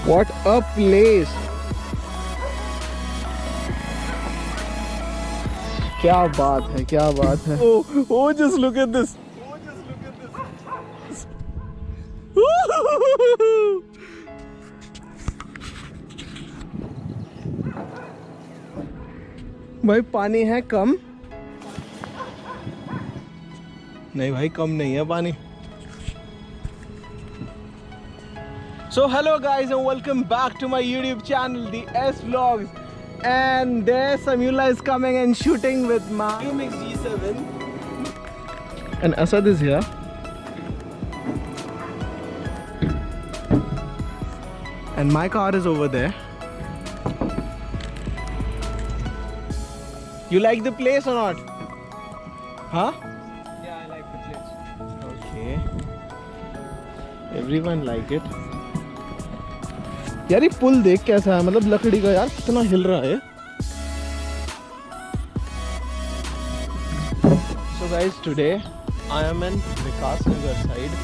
What a place! क्या बात है, क्या बात है. Oh, just look at this. भाई पानी है कम? नहीं भाई, कम नहीं है पानी. So hello guys and welcome back to my YouTube channel, the S Vlogs. And there Samula is coming and shooting with my Lumix G7. And Asad is here. And my car is over there. You like the place or not? Huh? Yeah, I like the place. Okay. Everyone like it. यार ये पुल देख कैसा है, मतलब लकड़ी का यार, कितना हिल रहा है. So guys, today I am in Vikas Nagar side,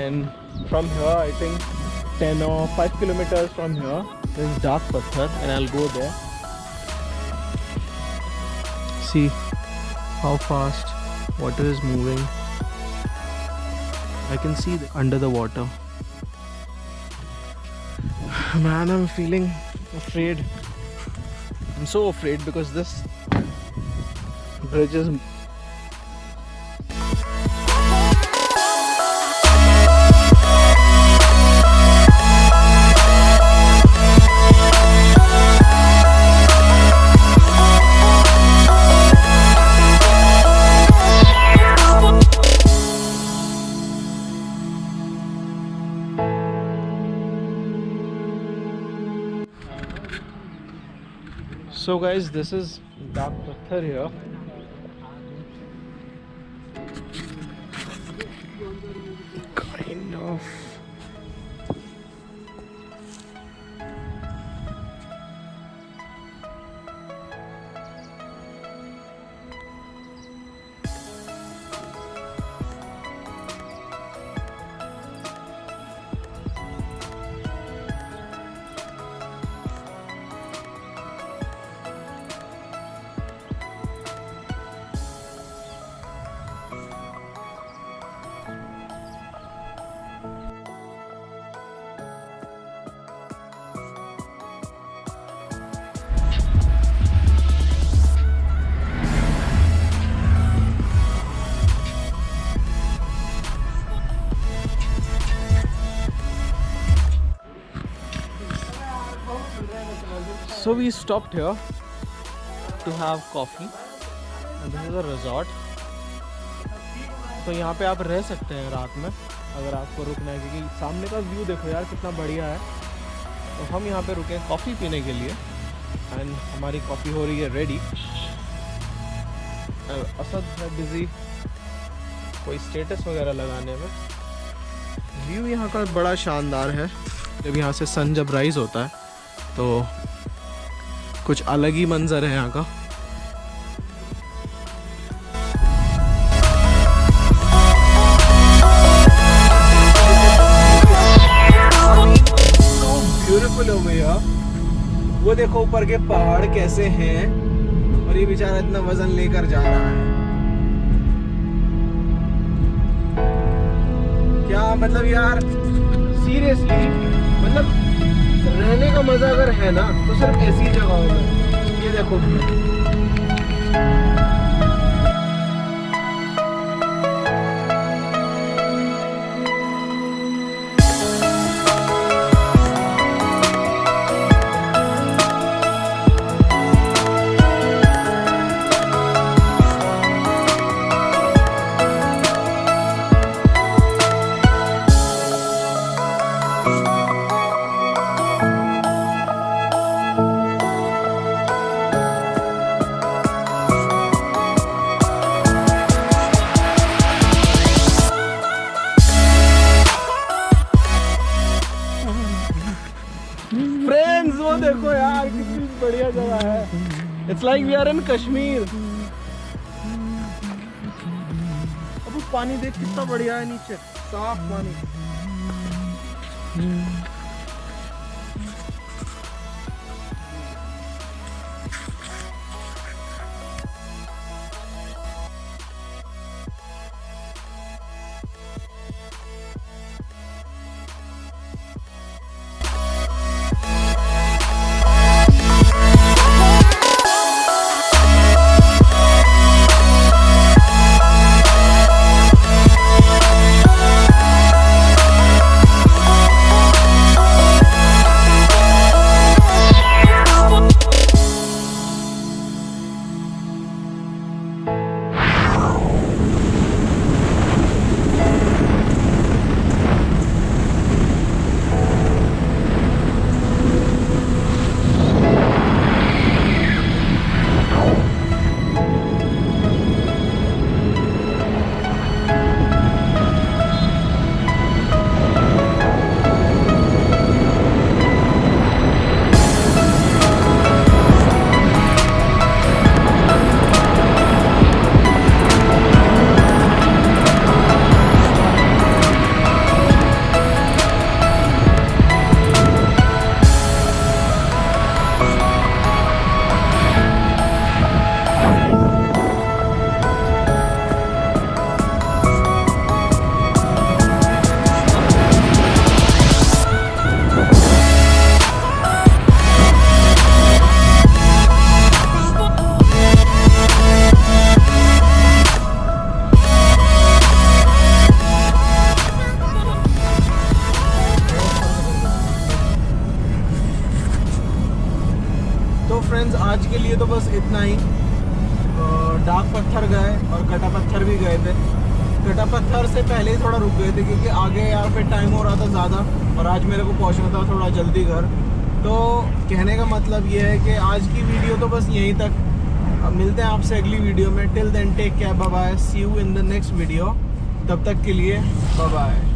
and from here I think 10 or 5 kilometers from here there is Dark Pathar, and I'll go there. See how fast water is moving. I can see under the water. Man, I'm feeling afraid. I'm so afraid because this bridge is So guys, this is Dark Pathar here. Kind of. So we stopped here to have coffee, and this is a resort. तो यहाँ पे आप रह सकते हैं रात में अगर आपको रुकना है, क्योंकि सामने का व्यू देखो यार कितना बढ़िया है. तो हम यहाँ पे रुके कॉफ़ी पीने के लिए, एंड हमारी कॉफ़ी हो रही है रेडी. असद है बिजी कोई स्टेटस वगैरह लगाने में. व्यू यहाँ का बड़ा शानदार है. जब यहाँ से सन जब राइज होता है तो कुछ अलग ही मंजर है यहाँ का. So beautiful over here. वो देखो ऊपर के पहाड़ कैसे हैं, और ये बेचारा इतना वजन लेकर जा रहा है. क्या मतलब यार, सीरियसली मतलब रहने का मजा अगर है ना तो सिर्फ ऐसी जगहों में. ये देखो देखो यार कितनी बढ़िया जगह है. It's like we are in Kashmir. अब पानी देख कितना बढ़िया है, नीचे साफ पानी. फ्रेंड्स आज के लिए तो बस इतना ही। डाक पत्थर गए और कटा पत्थर भी गए थे। कटा पत्थर से पहले ही थोड़ा रुक गए थे क्योंकि आगे यार फिर टाइम हो रहा था ज़्यादा और आज मेरे को पहुंचना था थोड़ा जल्दी घर। तो कहने का मतलब ये है कि आज की वीडियो तो बस यहीं तक। अब मिलते हैं आपसे अगली वीडियो में। Till then take care, bye bye, see you in the next video. तब तक के लिए बाय बाय।